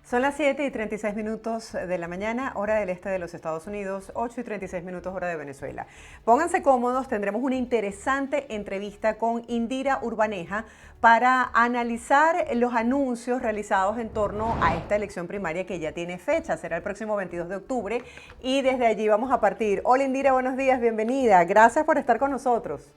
Son las 7:36 de la mañana, hora del este de los Estados Unidos, 8:36 hora de Venezuela. Pónganse cómodos, tendremos una interesante entrevista con Indira Urbaneja para analizar los anuncios realizados en torno a esta elección primaria que ya tiene fecha, será el próximo 22 de octubre y desde allí vamos a partir. Hola Indira, buenos días, bienvenida, gracias por estar con nosotros.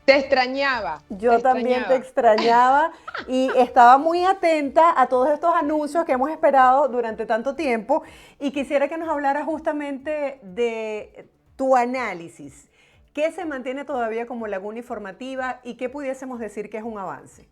Te extrañaba, te Yo también te extrañaba. extrañaba y estaba muy atenta a todos estos anuncios que hemos esperado durante tanto tiempo y quisiera que nos hablara justamente de tu análisis. ¿Qué se mantiene todavía como laguna informativa y qué pudiésemos decir que es un avance?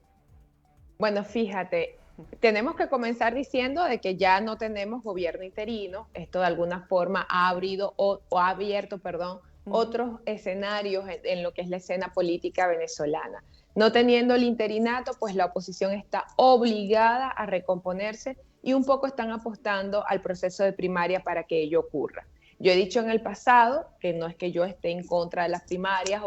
Bueno, fíjate, tenemos que comenzar diciendo de que ya no tenemos gobierno interino. Esto de alguna forma ha abrido o ha abierto, perdón, otros escenarios en lo que es la escena política venezolana. No teniendo el interinato, pues la oposición está obligada a recomponerse y un poco están apostando al proceso de primaria para que ello ocurra. Yo he dicho en el pasado que no es que yo esté en contra de las primarias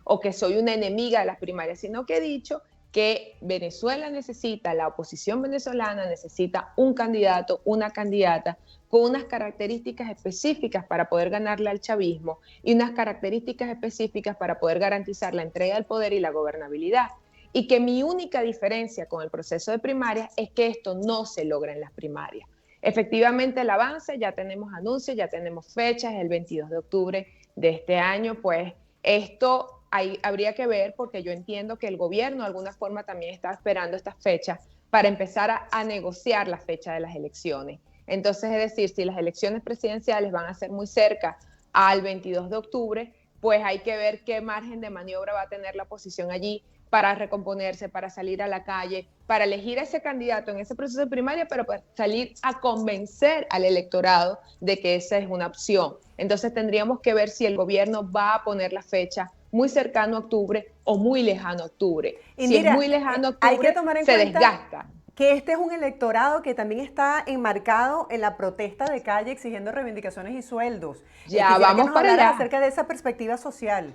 o que soy una enemiga de las primarias, sino que he dicho que Venezuela necesita, la oposición venezolana necesita un candidato, una candidata con unas características específicas para poder ganarle al chavismo y unas características específicas para poder garantizar la entrega del poder y la gobernabilidad. Y que mi única diferencia con el proceso de primarias es que esto no se logra en las primarias. Efectivamente, el avance, ya tenemos anuncios, ya tenemos fechas, el 22 de octubre de este año, pues esto habría que ver porque yo entiendo que el gobierno de alguna forma también está esperando estas fechas para empezar a negociar la fecha de las elecciones. Entonces, es decir, si las elecciones presidenciales van a ser muy cerca al 22 de octubre, pues hay que ver qué margen de maniobra va a tener la oposición allí para recomponerse, para salir a la calle, para elegir a ese candidato en ese proceso de primaria, pero para salir a convencer al electorado de que esa es una opción. Entonces tendríamos que ver si el gobierno va a poner la fecha muy cercano a octubre o muy lejano a octubre. Si es Indira, muy lejano a hay que octubre, tomar en se cuenta desgasta. que este es un electorado que también está enmarcado en la protesta de calle exigiendo reivindicaciones y sueldos. Ya Quisiera que vamos nos para hablaras allá. acerca de esa perspectiva social.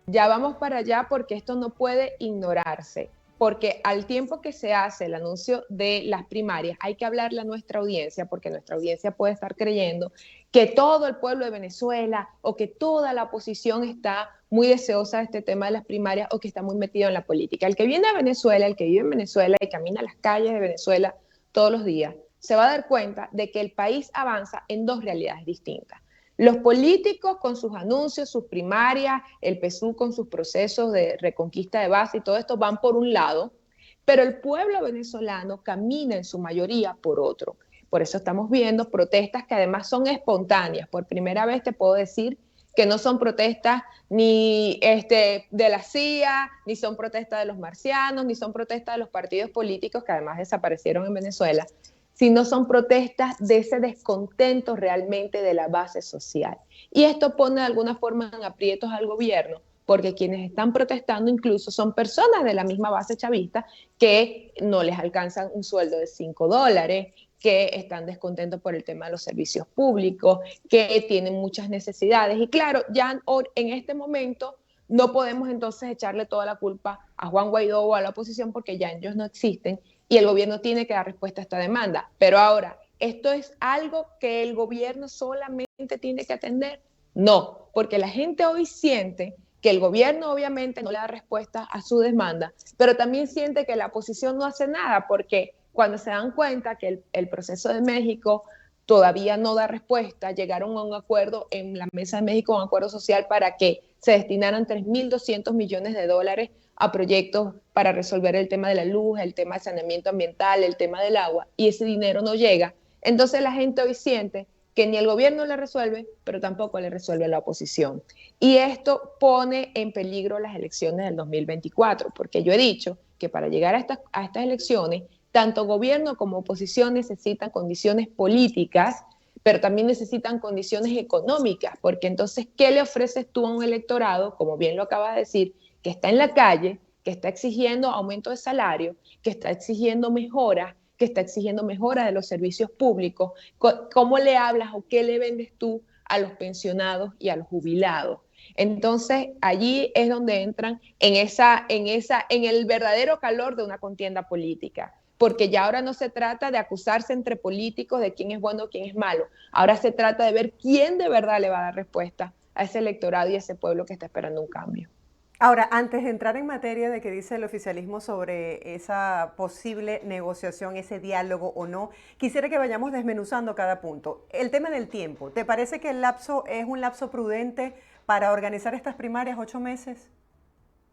Ya vamos para allá porque esto no puede ignorarse, porque al tiempo que se hace el anuncio de las primarias hay que hablarle a nuestra audiencia, porque nuestra audiencia puede estar creyendo que todo el pueblo de Venezuela o que toda la oposición está muy deseosa de este tema de las primarias o que está muy metido en la política. El que viene a Venezuela, el que vive en Venezuela y camina las calles de Venezuela todos los días, se va a dar cuenta de que el país avanza en dos realidades distintas. Los políticos con sus anuncios, sus primarias, el PSUV con sus procesos de reconquista de base y todo esto van por un lado, pero el pueblo venezolano camina en su mayoría por otro. Por eso estamos viendo protestas que además son espontáneas. Por primera vez te puedo decir que no son protestas ni de la CIA, ni son protestas de los marcianos, ni son protestas de los partidos políticos que además desaparecieron en Venezuela, sino son protestas de ese descontento realmente de la base social. Y esto pone de alguna forma en aprietos al gobierno, porque quienes están protestando incluso son personas de la misma base chavista que no les alcanzan un sueldo de $5, que están descontentos por el tema de los servicios públicos, que tienen muchas necesidades. Y claro, ya en este momento no podemos entonces echarle toda la culpa a Juan Guaidó o a la oposición porque ya ellos no existen y el gobierno tiene que dar respuesta a esta demanda. Pero ahora, ¿esto es algo que el gobierno solamente tiene que atender? No, porque la gente hoy siente que el gobierno obviamente no le da respuesta a su demanda, pero también siente que la oposición no hace nada, porque cuando se dan cuenta que el proceso de México todavía no da respuesta, llegaron a un acuerdo en la Mesa de México, un acuerdo social para que se destinaran 3.200 millones de dólares a proyectos para resolver el tema de la luz, el tema de saneamiento ambiental, el tema del agua, y ese dinero no llega. Entonces la gente hoy siente que ni el gobierno le resuelve, pero tampoco le resuelve la oposición. Y esto pone en peligro las elecciones del 2024, porque yo he dicho que para llegar a estas elecciones, tanto gobierno como oposición necesitan condiciones políticas, pero también necesitan condiciones económicas, porque entonces, ¿qué le ofreces tú a un electorado, como bien lo acabas de decir, que está en la calle, que está exigiendo aumento de salario, que está exigiendo mejoras, que está exigiendo mejora de los servicios públicos? ¿Cómo le hablas o qué le vendes tú a los pensionados y a los jubilados? Entonces, allí es donde entran en el verdadero calor de una contienda política. porque ya ahora no se trata de acusarse entre políticos de quién es bueno o quién es malo, ahora se trata de ver quién de verdad le va a dar respuesta a ese electorado y a ese pueblo que está esperando un cambio. Ahora, antes de entrar en materia de qué dice el oficialismo sobre esa posible negociación, ese diálogo o no, quisiera que vayamos desmenuzando cada punto. El tema del tiempo, ¿te parece que el lapso es un lapso prudente para organizar estas primarias, 8 meses?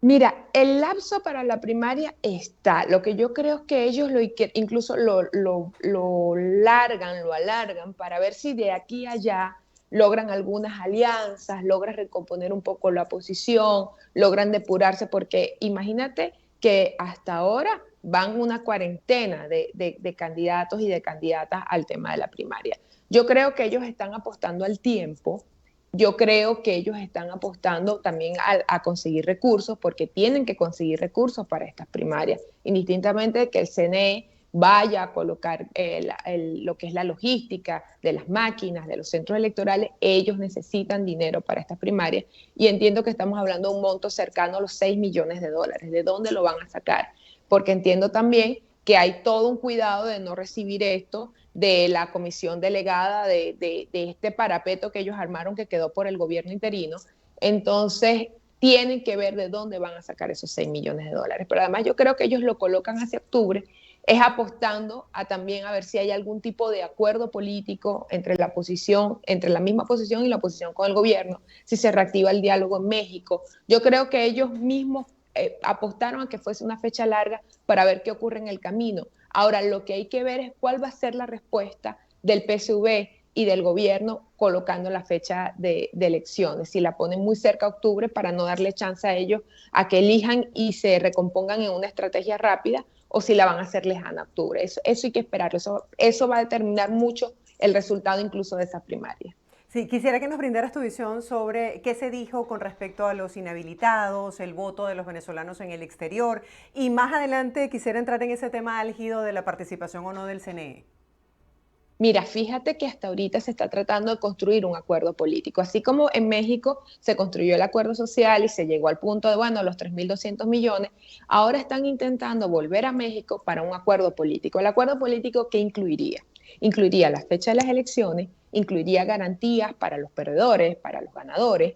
Mira, el lapso para la primaria está. Lo que yo creo es que ellos incluso lo largan, lo alargan para ver si de aquí a allá logran algunas alianzas, logran recomponer un poco la posición, logran depurarse, porque imagínate que hasta ahora van una cuarentena de candidatos y de candidatas al tema de la primaria. Yo creo que ellos están apostando al tiempo. Yo creo que ellos están apostando también a conseguir recursos, porque tienen que conseguir recursos para estas primarias, indistintamente de que el CNE vaya a colocar lo que es la logística de las máquinas, de los centros electorales. Ellos necesitan dinero para estas primarias, y entiendo que estamos hablando de un monto cercano a los 6 millones de dólares. ¿De dónde lo van a sacar? Porque entiendo también que hay todo un cuidado de no recibir esto de la comisión delegada de este parapeto que ellos armaron, que quedó por el gobierno interino. Entonces tienen que ver de dónde van a sacar esos 6 millones de dólares. Pero además yo creo que ellos lo colocan hacia octubre, es apostando a también a ver si hay algún tipo de acuerdo político entre la oposición, entre la misma oposición y la oposición con el gobierno, si se reactiva el diálogo en México. Yo creo que ellos mismos apostaron a que fuese una fecha larga para ver qué ocurre en el camino. Ahora, lo que hay que ver es cuál va a ser la respuesta del PSV y del gobierno colocando la fecha de elecciones, si la ponen muy cerca a octubre para no darle chance a ellos a que elijan y se recompongan en una estrategia rápida, o si la van a hacer lejana a octubre. Eso hay que esperarlo, eso va a determinar mucho el resultado incluso de esas primarias. Sí, quisiera que nos brindaras tu visión sobre qué se dijo con respecto a los inhabilitados, el voto de los venezolanos en el exterior, y más adelante quisiera entrar en ese tema álgido de la participación o no del CNE. Mira, fíjate que hasta ahorita se está tratando de construir un acuerdo político, así como en México se construyó el acuerdo social y se llegó al punto de, bueno, los 3.200 millones, ahora están intentando volver a México para un acuerdo político. El acuerdo político, ¿qué incluiría? Incluiría la fecha de las elecciones, incluiría garantías para los perdedores, para los ganadores,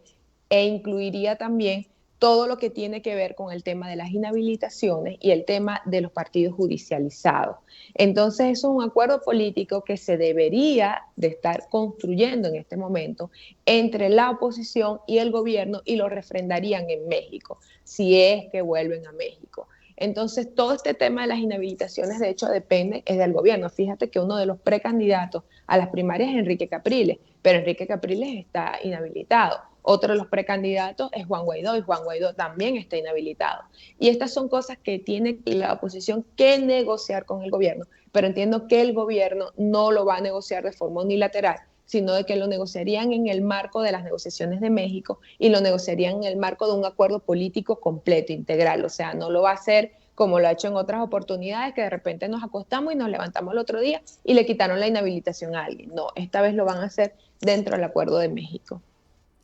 e incluiría también todo lo que tiene que ver con el tema de las inhabilitaciones y el tema de los partidos judicializados. Entonces, eso es un acuerdo político que se debería de estar construyendo en este momento entre la oposición y el gobierno, y lo refrendarían en México, si es que vuelven a México. Entonces, todo este tema de las inhabilitaciones, de hecho, depende es del gobierno. Fíjate que uno de los precandidatos a las primarias es Enrique Capriles, pero Enrique Capriles está inhabilitado. Otro de los precandidatos es Juan Guaidó, y Juan Guaidó también está inhabilitado. Y estas son cosas que tiene la oposición que negociar con el gobierno, pero entiendo que el gobierno no lo va a negociar de forma unilateral, sino de que lo negociarían en el marco de las negociaciones de México, y lo negociarían en el marco de un acuerdo político completo, integral. O sea, no lo va a hacer como lo ha hecho en otras oportunidades, que de repente nos acostamos y nos levantamos el otro día y le quitaron la inhabilitación a alguien. No, esta vez lo van a hacer dentro del acuerdo de México.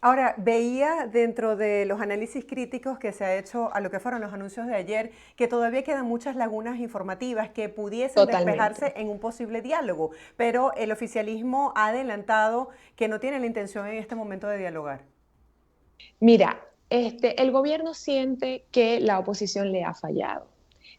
Ahora, veía dentro de los análisis críticos que se ha hecho a lo que fueron los anuncios de ayer, que todavía quedan muchas lagunas informativas que pudiesen despejarse Totalmente. en un posible diálogo, pero el oficialismo ha adelantado que no tiene la intención en este momento de dialogar. Mira, el gobierno siente que la oposición le ha fallado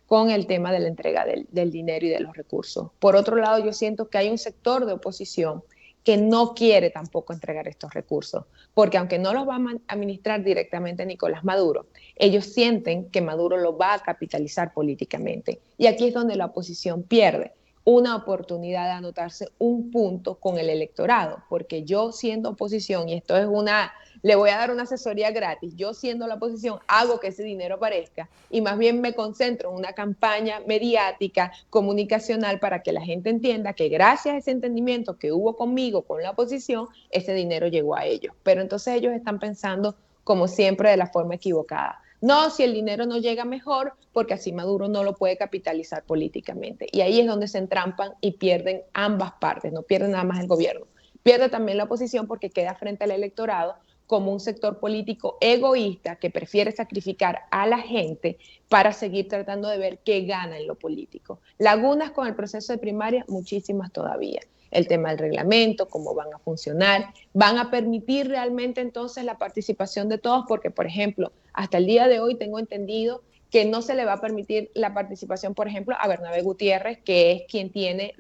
con el tema de la entrega del dinero y de los recursos. Por otro lado, yo siento que hay un sector de oposición que no quiere tampoco entregar estos recursos, porque aunque no los va a administrar directamente Nicolás Maduro, ellos sienten que Maduro lo va a capitalizar políticamente. Y aquí es donde la oposición pierde una oportunidad de anotarse un punto con el electorado, porque yo, siendo oposición, y esto es le voy a dar una asesoría gratis, yo, siendo la oposición, hago que ese dinero aparezca, y más bien me concentro en una campaña mediática, comunicacional, para que la gente entienda que gracias a ese entendimiento que hubo conmigo, con la oposición, ese dinero llegó a ellos. Pero entonces ellos están pensando, como siempre, de la forma equivocada. No, si el dinero no llega, mejor, porque así Maduro no lo puede capitalizar políticamente. Y ahí es donde se entrampan y pierden ambas partes, no pierden nada más el gobierno. Pierde también la oposición, porque queda frente al electorado como un sector político egoísta que prefiere sacrificar a la gente para seguir tratando de ver qué gana en lo político. Lagunas con el proceso de primaria, muchísimas todavía. El tema del reglamento, cómo van a funcionar, van a permitir realmente entonces la participación de todos, porque, por ejemplo, hasta el día de hoy tengo entendido que no se le va a permitir la participación, por ejemplo, a Bernabé Gutiérrez, que es quien tiene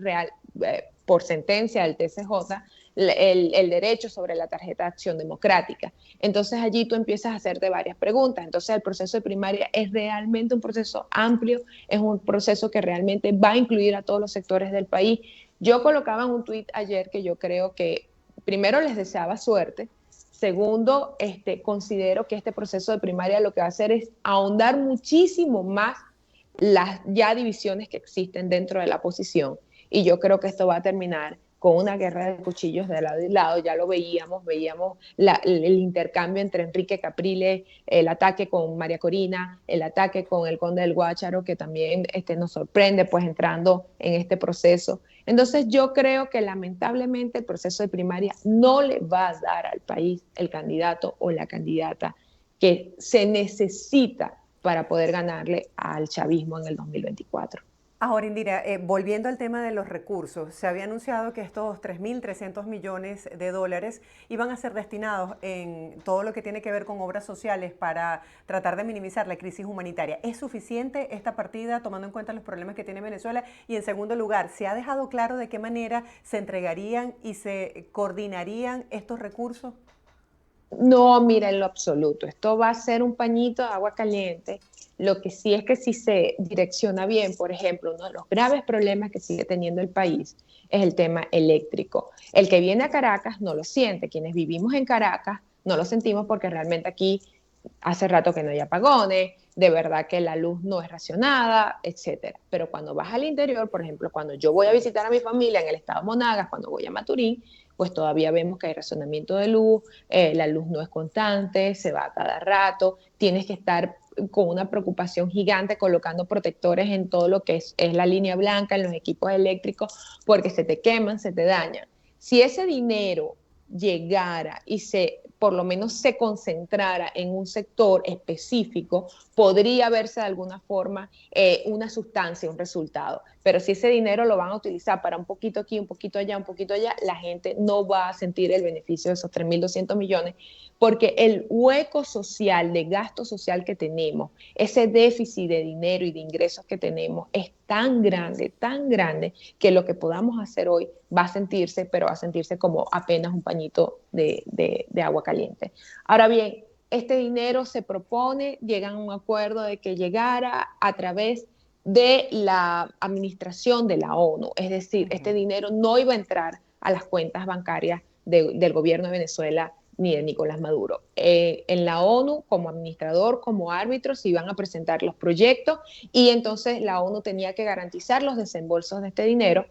por sentencia del TCJ, el derecho sobre la tarjeta de acción democrática. Entonces allí tú empiezas a hacerte varias preguntas. Entonces el proceso de primaria es realmente un proceso amplio, es un proceso que realmente va a incluir a todos los sectores del país. Yo colocaba en un tuit ayer que yo creo que primero les deseaba suerte. Segundo, considero que este proceso de primaria lo que va a hacer es ahondar muchísimo más las ya divisiones que existen dentro de la oposición. Y yo creo que esto va a terminar con una guerra de cuchillos de lado y lado. Ya lo veíamos el intercambio entre Enrique Capriles, el ataque con María Corina, el ataque con el conde del Guácharo, que también nos sorprende pues entrando en este proceso. Entonces yo creo que lamentablemente el proceso de primaria no le va a dar al país el candidato o la candidata que se necesita para poder ganarle al chavismo en el 2024. Ahora, Indira, volviendo al tema de los recursos, se había anunciado que estos 3.300 millones de dólares iban a ser destinados en todo lo que tiene que ver con obras sociales para tratar de minimizar la crisis humanitaria. ¿Es suficiente esta partida tomando en cuenta los problemas que tiene Venezuela? Y en segundo lugar, ¿se ha dejado claro de qué manera se entregarían y se coordinarían estos recursos? No, mira, en lo absoluto. Esto va a ser un pañito de agua caliente. Lo que sí es que si se direcciona bien, por ejemplo, uno de los graves problemas que sigue teniendo el país es el tema eléctrico. El que viene a Caracas no lo siente. Quienes vivimos en Caracas no lo sentimos porque realmente aquí hace rato que no hay apagones, de verdad que la luz no es racionada, etcétera. Pero cuando vas al interior, por ejemplo, cuando yo voy a visitar a mi familia en el estado Monagas, cuando voy a Maturín, pues todavía vemos que hay racionamiento de luz, la luz no es constante, se va a cada rato, tienes que estar con una preocupación gigante colocando protectores en todo lo que es la línea blanca, en los equipos eléctricos, porque se te queman, se te dañan. Si ese dinero llegara y por lo menos se concentrara en un sector específico, podría verse de alguna forma una sustancia, un resultado. Pero si ese dinero lo van a utilizar para un poquito aquí, un poquito allá, un poquito allá, la gente no va a sentir el beneficio de esos 3.200 millones, porque el hueco social, de gasto social que tenemos, ese déficit de dinero y de ingresos que tenemos es tan grande, que lo que podamos hacer hoy va a sentirse, pero va a sentirse como apenas un pañito de agua caliente. Ahora bien, este dinero se propone, llegan a un acuerdo de que llegara a través de la administración de la ONU, es decir, este dinero no iba a entrar a las cuentas bancarias del gobierno de Venezuela ni de Nicolás Maduro. En la ONU, como administrador, como árbitro, se iban a presentar los proyectos y entonces la ONU tenía que garantizar los desembolsos de este dinero,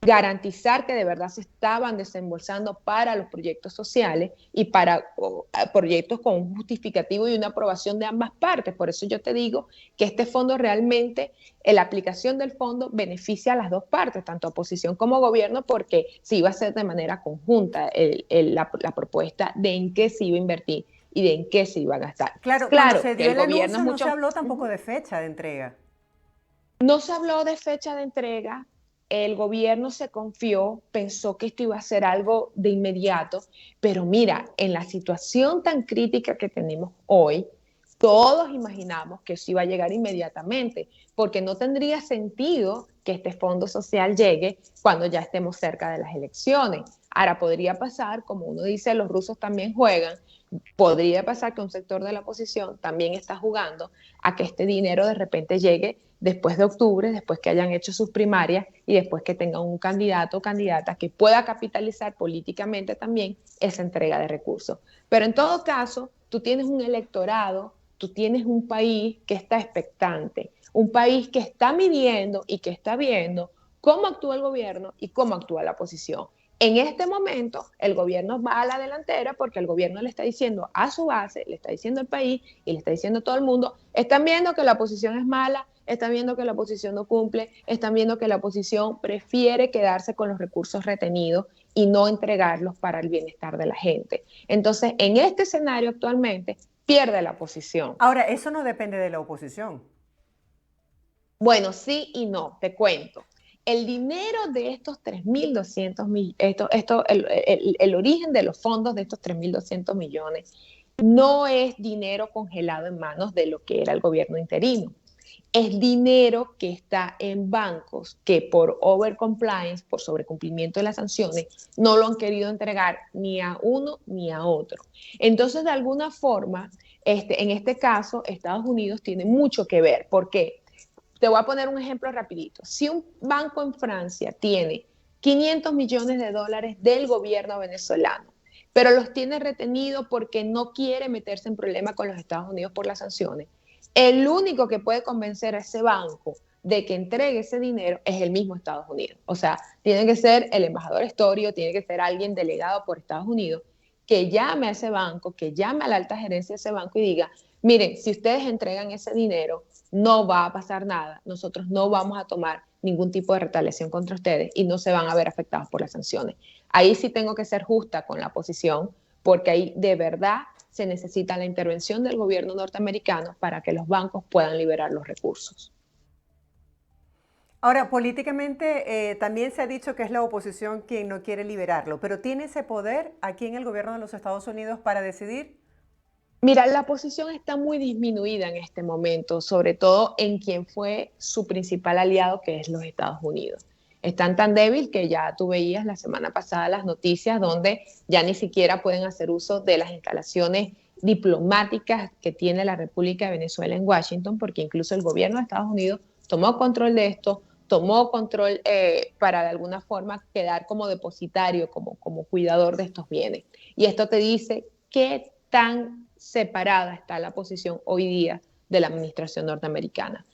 garantizar que de verdad se estaban desembolsando para los proyectos sociales y para proyectos con un justificativo y una aprobación de ambas partes. Por eso yo te digo que este fondo realmente, la aplicación del fondo beneficia a las dos partes, tanto oposición como gobierno, porque se iba a hacer de manera conjunta la propuesta de en qué se iba a invertir y de en qué se iba a gastar. Claro, cuando Claro se que dio el el gobierno anuncio es no se mucho... habló tampoco de fecha de entrega. No se habló de fecha de entrega, el gobierno se confió, pensó que esto iba a ser algo de inmediato, pero mira, en la situación tan crítica que tenemos hoy, todos imaginamos que eso iba a llegar inmediatamente, porque no tendría sentido que este fondo social llegue cuando ya estemos cerca de las elecciones. Ahora podría pasar, como uno dice, los rusos también juegan, podría pasar que un sector de la oposición también está jugando a que este dinero de repente llegue después de octubre, después que hayan hecho sus primarias y después que tengan un candidato o candidata que pueda capitalizar políticamente también esa entrega de recursos. Pero en todo caso, tú tienes un electorado, tú tienes un país que está expectante, un país que está midiendo y que está viendo cómo actúa el gobierno y cómo actúa la oposición. En este momento, el gobierno va a la delantera porque el gobierno le está diciendo a su base, le está diciendo al país y le está diciendo a todo el mundo, están viendo que la oposición es mala, están viendo que la oposición no cumple, están viendo que la oposición prefiere quedarse con los recursos retenidos y no entregarlos para el bienestar de la gente. Entonces, en este escenario actualmente, pierde la oposición. Ahora, eso no depende de la oposición. Bueno, sí y no, te cuento. El dinero de estos 3.200 millones, el origen de los fondos de estos 3.200 millones no es dinero congelado en manos de lo que era el gobierno interino. Es dinero que está en bancos que por overcompliance, por sobrecumplimiento de las sanciones, no lo han querido entregar ni a uno ni a otro. Entonces, de alguna forma, en este caso, Estados Unidos tiene mucho que ver. ¿Por qué? Te voy a poner un ejemplo rapidito. Si un banco en Francia tiene 500 millones de dólares del gobierno venezolano, pero los tiene retenidos porque no quiere meterse en problemas con los Estados Unidos por las sanciones, el único que puede convencer a ese banco de que entregue ese dinero es el mismo Estados Unidos. O sea, tiene que ser el embajador Estorio, tiene que ser alguien delegado por Estados Unidos que llame a ese banco, que llame a la alta gerencia de ese banco y diga, miren, si ustedes entregan ese dinero, no va a pasar nada, nosotros no vamos a tomar ningún tipo de retaliación contra ustedes y no se van a ver afectados por las sanciones. Ahí sí tengo que ser justa con la oposición, porque ahí de verdad se necesita la intervención del gobierno norteamericano para que los bancos puedan liberar los recursos. Ahora, políticamente también se ha dicho que es la oposición quien no quiere liberarlo, pero ¿tiene ese poder aquí en el gobierno de los Estados Unidos para decidir? Mira, la posición está muy disminuida en este momento, sobre todo en quien fue su principal aliado, que es los Estados Unidos. Están tan débil que ya tú veías la semana pasada las noticias donde ya ni siquiera pueden hacer uso de las instalaciones diplomáticas que tiene la República de Venezuela en Washington, porque incluso el gobierno de Estados Unidos tomó control de esto, tomó control para de alguna forma quedar como depositario, como cuidador de estos bienes. Y esto te dice qué tan separada está la posición hoy día de la administración norteamericana.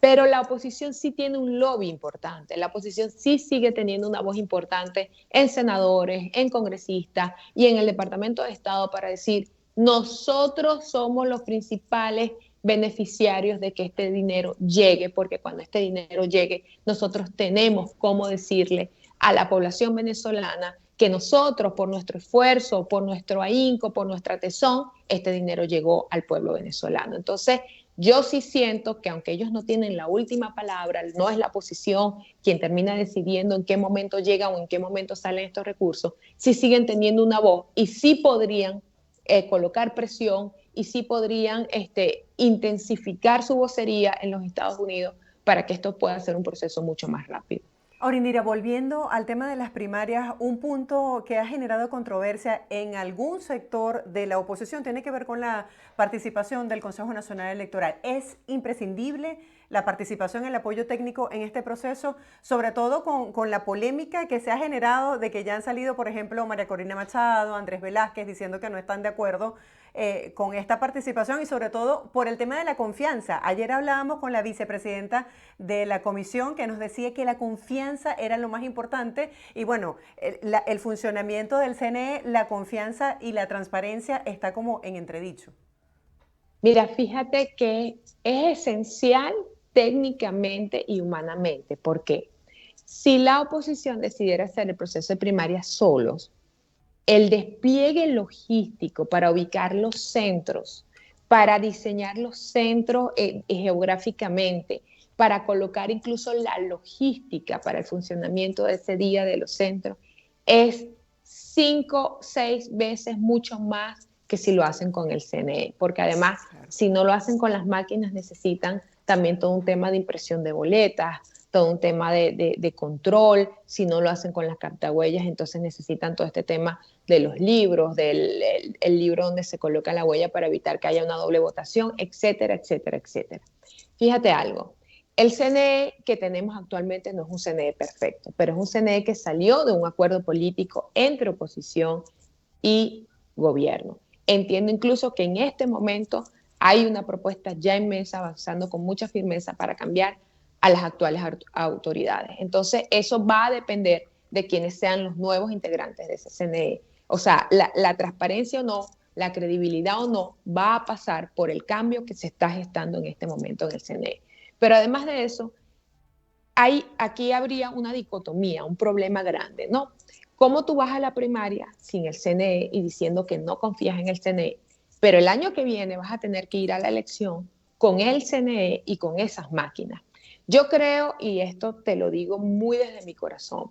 Pero la oposición sí tiene un lobby importante, la oposición sí sigue teniendo una voz importante en senadores, en congresistas y en el Departamento de Estado para decir, nosotros somos los principales beneficiarios de que este dinero llegue, porque cuando este dinero llegue, nosotros tenemos cómo decirle a la población venezolana que nosotros, por nuestro esfuerzo, por nuestro ahínco, por nuestra tesón, este dinero llegó al pueblo venezolano. Entonces, yo sí siento que aunque ellos no tienen la última palabra, no es la oposición quien termina decidiendo en qué momento llegan o en qué momento salen estos recursos, sí siguen teniendo una voz y sí podrían colocar presión y sí podrían intensificar su vocería en los Estados Unidos para que esto pueda ser un proceso mucho más rápido. Ahora, Indira, volviendo al tema de las primarias, un punto que ha generado controversia en algún sector de la oposición tiene que ver con la participación del Consejo Nacional Electoral. ¿Es imprescindible la participación, el apoyo técnico en este proceso, sobre todo con la polémica que se ha generado de que ya han salido, por ejemplo, María Corina Machado, Andrés Velázquez, diciendo que no están de acuerdo con esta participación y sobre todo por el tema de la confianza? Ayer hablábamos con la vicepresidenta de la comisión que nos decía que la confianza era lo más importante y bueno, el funcionamiento del CNE, la confianza y la transparencia está como en entredicho. Mira, fíjate que es esencial técnicamente y humanamente, porque si la oposición decidiera hacer el proceso de primaria solos, el despliegue logístico para ubicar los centros, para diseñar los centros geográficamente, para colocar incluso la logística para el funcionamiento de ese día de los centros, es 5, 6 veces mucho más que si lo hacen con el CNE, porque además, si no lo hacen con las máquinas, necesitan también todo un tema de impresión de boletas, todo un tema de control. Si no lo hacen con las cartahuellas, entonces necesitan todo este tema de los libros, el libro donde se coloca la huella para evitar que haya una doble votación, etcétera, etcétera, etcétera. Fíjate algo, el CNE que tenemos actualmente no es un CNE perfecto, pero es un CNE que salió de un acuerdo político entre oposición y gobierno. Entiendo incluso que en este momento hay una propuesta ya en mesa avanzando con mucha firmeza para cambiar a las actuales autoridades. Entonces, eso va a depender de quiénes sean los nuevos integrantes de ese CNE. O sea, la transparencia o no, la credibilidad o no, va a pasar por el cambio que se está gestando en este momento en el CNE. Pero además de eso, aquí habría una dicotomía, un problema grande, ¿no? ¿Cómo tú vas a la primaria sin el CNE y diciendo que no confías en el CNE? Pero el año que viene vas a tener que ir a la elección con el CNE y con esas máquinas. Yo creo, y esto te lo digo muy desde mi corazón,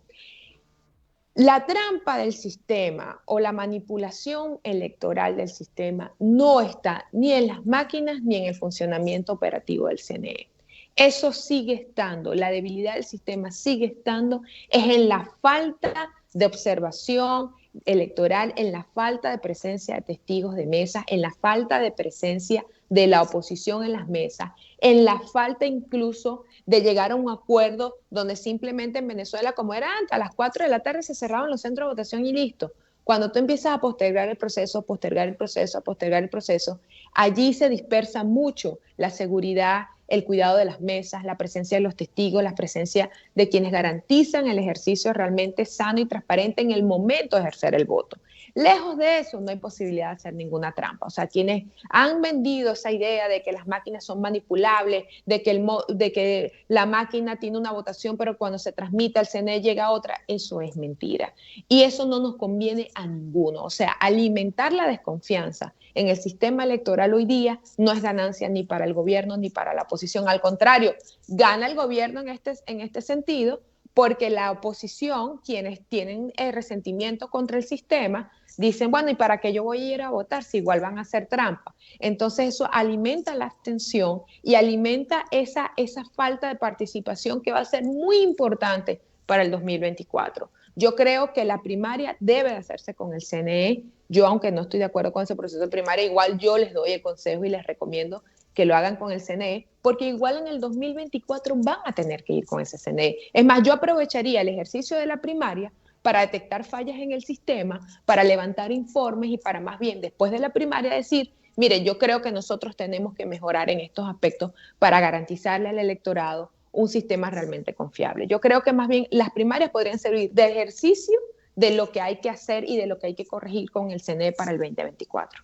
la trampa del sistema o la manipulación electoral del sistema no está ni en las máquinas ni en el funcionamiento operativo del CNE. Eso sigue estando, la debilidad del sistema sigue estando, es en la falta de observación electoral, en la falta de presencia de testigos de mesa, en la falta de presencia de la oposición en las mesas, en la falta incluso de llegar a un acuerdo donde simplemente en Venezuela, como era antes, a las 4 de la tarde se cerraban los centros de votación y listo. Cuando tú empiezas a postergar el proceso, postergar el proceso, postergar el proceso, allí se dispersa mucho la seguridad, el cuidado de las mesas, la presencia de los testigos, la presencia de quienes garantizan el ejercicio realmente sano y transparente en el momento de ejercer el voto. Lejos de eso, no hay posibilidad de hacer ninguna trampa. O sea, quienes han vendido esa idea de que las máquinas son manipulables, de que la máquina tiene una votación, pero cuando se transmite al CNE llega a otra, eso es mentira. Y eso no nos conviene a ninguno. O sea, alimentar la desconfianza en el sistema electoral hoy día no es ganancia ni para el gobierno ni para la oposición. Al contrario, gana el gobierno en este sentido porque la oposición, quienes tienen resentimiento contra el sistema, dicen, bueno, ¿y para qué yo voy a ir a votar si igual van a hacer trampa? Entonces eso alimenta la abstención y alimenta esa falta de participación que va a ser muy importante para el 2024. Yo creo que la primaria debe de hacerse con el CNE. Yo, aunque no estoy de acuerdo con ese proceso de primaria, igual yo les doy el consejo y les recomiendo que lo hagan con el CNE, porque igual en el 2024 van a tener que ir con ese CNE. Es más, yo aprovecharía el ejercicio de la primaria para detectar fallas en el sistema, para levantar informes y para más bien después de la primaria decir, mire, yo creo que nosotros tenemos que mejorar en estos aspectos para garantizarle al electorado un sistema realmente confiable. Yo creo que más bien las primarias podrían servir de ejercicio de lo que hay que hacer y de lo que hay que corregir con el CNE para el 2024.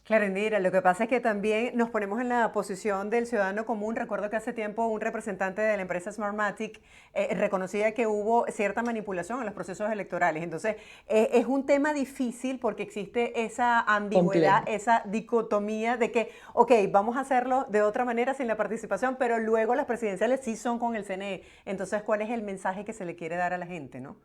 Claro, Indira, lo que pasa es que también nos ponemos en la posición del ciudadano común. Recuerdo que hace tiempo un representante de la empresa Smartmatic reconocía que hubo cierta manipulación en los procesos electorales. Entonces, es un tema difícil porque existe esa ambigüedad, Complejo. esa dicotomía de que, ok, vamos a hacerlo de otra manera sin la participación, pero luego las presidenciales sí son con el CNE. Entonces, ¿cuál es el mensaje que se le quiere dar a la gente, no?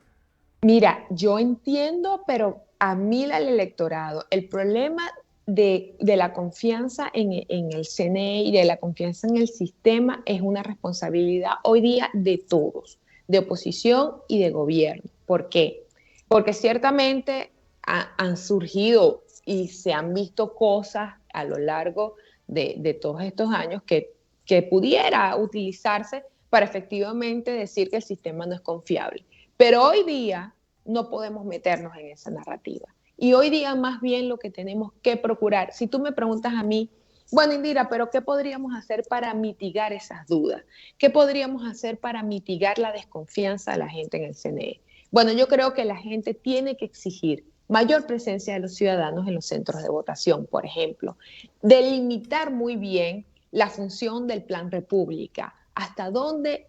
Mira, yo entiendo, pero a mí al electorado, el problema de la confianza en el CNE y de la confianza en el sistema es una responsabilidad hoy día de todos, de oposición y de gobierno. ¿Por qué? Porque ciertamente han surgido y se han visto cosas a lo largo de todos estos años que pudiera utilizarse para efectivamente decir que el sistema no es confiable. Pero hoy día no podemos meternos en esa narrativa. Y hoy día más bien lo que tenemos que procurar, si tú me preguntas a mí, bueno, Indira, pero ¿qué podríamos hacer para mitigar esas dudas? ¿Qué podríamos hacer para mitigar la desconfianza de la gente en el CNE? Bueno, yo creo que la gente tiene que exigir mayor presencia de los ciudadanos en los centros de votación, por ejemplo, delimitar muy bien la función del Plan República, hasta dónde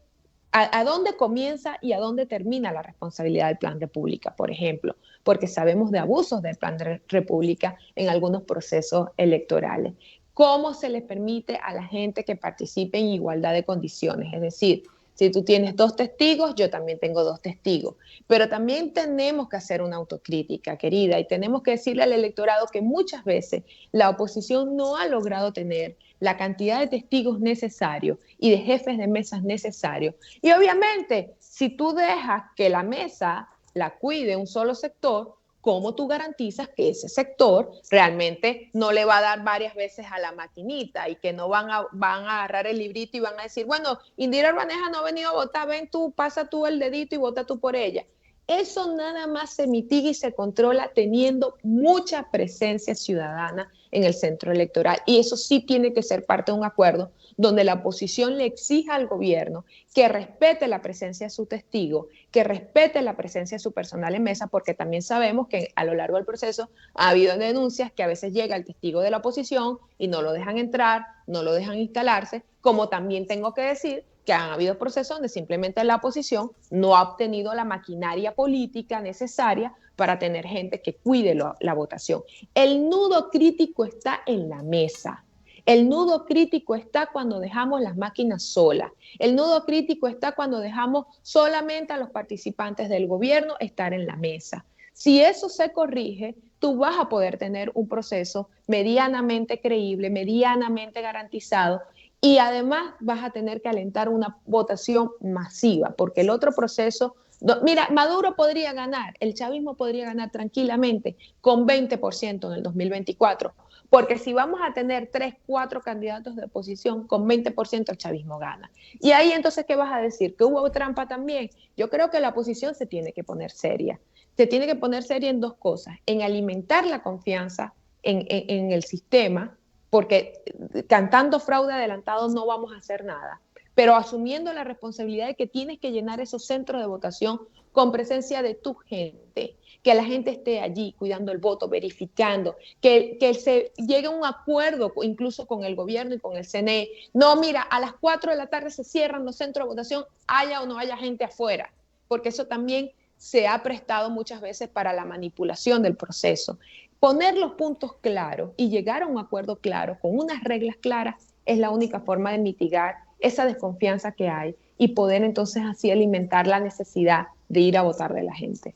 a dónde comienza y a dónde termina la responsabilidad del Plan República, por ejemplo, porque sabemos de abusos del Plan República en algunos procesos electorales. ¿Cómo se les permite a la gente que participe en igualdad de condiciones? Es decir, si tú tienes dos testigos, yo también tengo dos testigos. Pero también tenemos que hacer una autocrítica, querida, y tenemos que decirle al electorado que muchas veces la oposición no ha logrado tener la cantidad de testigos necesarios y de jefes de mesas necesarios. Y obviamente, si tú dejas que la mesa la cuide un solo sector, ¿cómo tú garantizas que ese sector realmente no le va a dar varias veces a la maquinita y que no van a agarrar el librito y van a decir, bueno, Indira Urbaneja no ha venido a votar, ven tú, pasa tú el dedito y vota tú por ella? Eso nada más se mitiga y se controla teniendo mucha presencia ciudadana en el centro electoral. Y eso sí tiene que ser parte de un acuerdo donde la oposición le exija al gobierno que respete la presencia de su testigo, que respete la presencia de su personal en mesa, porque también sabemos que a lo largo del proceso ha habido denuncias que a veces llega el testigo de la oposición y no lo dejan entrar, no lo dejan instalarse, como también tengo que decir que han habido procesos donde simplemente la oposición no ha obtenido la maquinaria política necesaria para tener gente que cuide la votación. El nudo crítico está en la mesa. El nudo crítico está cuando dejamos las máquinas solas. El nudo crítico está cuando dejamos solamente a los participantes del gobierno estar en la mesa. Si eso se corrige, tú vas a poder tener un proceso medianamente creíble, medianamente garantizado, y además vas a tener que alentar una votación masiva, porque el otro proceso, mira, Maduro podría ganar, el chavismo podría ganar tranquilamente con 20% en el 2024, porque si vamos a tener 3, 4 candidatos de oposición, con 20% el chavismo gana. Y ahí entonces, ¿qué vas a decir? ¿Que hubo trampa también? Yo creo que la oposición se tiene que poner seria. Se tiene que poner seria en dos cosas, en alimentar la confianza en el sistema, porque cantando fraude adelantado no vamos a hacer nada, pero asumiendo la responsabilidad de que tienes que llenar esos centros de votación con presencia de tu gente, que la gente esté allí cuidando el voto, verificando, que se llegue a un acuerdo incluso con el gobierno y con el CNE. No, mira, a las 4 de la tarde se cierran los centros de votación, haya o no haya gente afuera, porque eso también se ha prestado muchas veces para la manipulación del proceso. Poner los puntos claros y llegar a un acuerdo claro, con unas reglas claras, es la única forma de mitigar esa desconfianza que hay y poder entonces así alimentar la necesidad de ir a votar de la gente.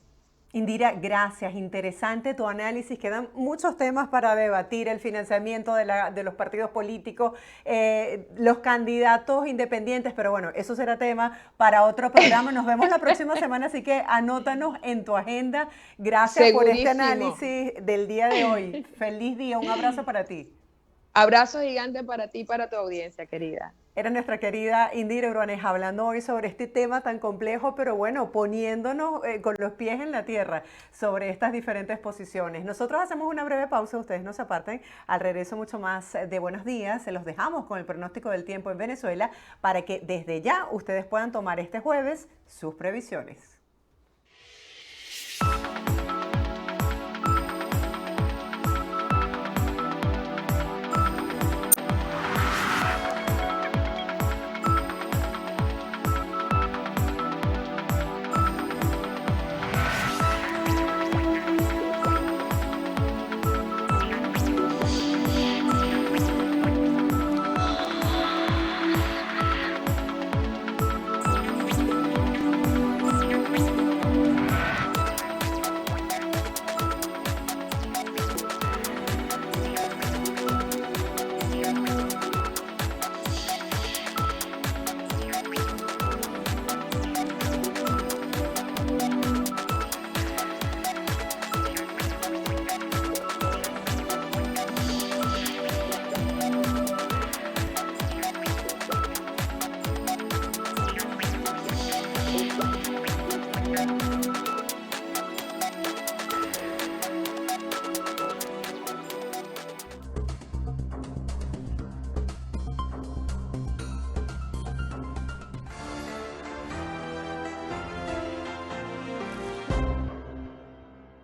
Indira, gracias. Interesante tu análisis. Quedan muchos temas para debatir: el financiamiento de los partidos políticos, los candidatos independientes, pero bueno, eso será tema para otro programa. Nos vemos la próxima semana, así que anótanos en tu agenda. Gracias por este análisis del día de hoy. Feliz día, un abrazo para ti. Abrazo gigante para ti y para tu audiencia, querida. Era nuestra querida Indira Urbaneja hablando hoy sobre este tema tan complejo, pero bueno, poniéndonos con los pies en la tierra sobre estas diferentes posiciones. Nosotros hacemos una breve pausa, ustedes no se aparten. Al regreso mucho más de Buenos Días, se los dejamos con el pronóstico del tiempo en Venezuela para que desde ya ustedes puedan tomar este jueves sus previsiones.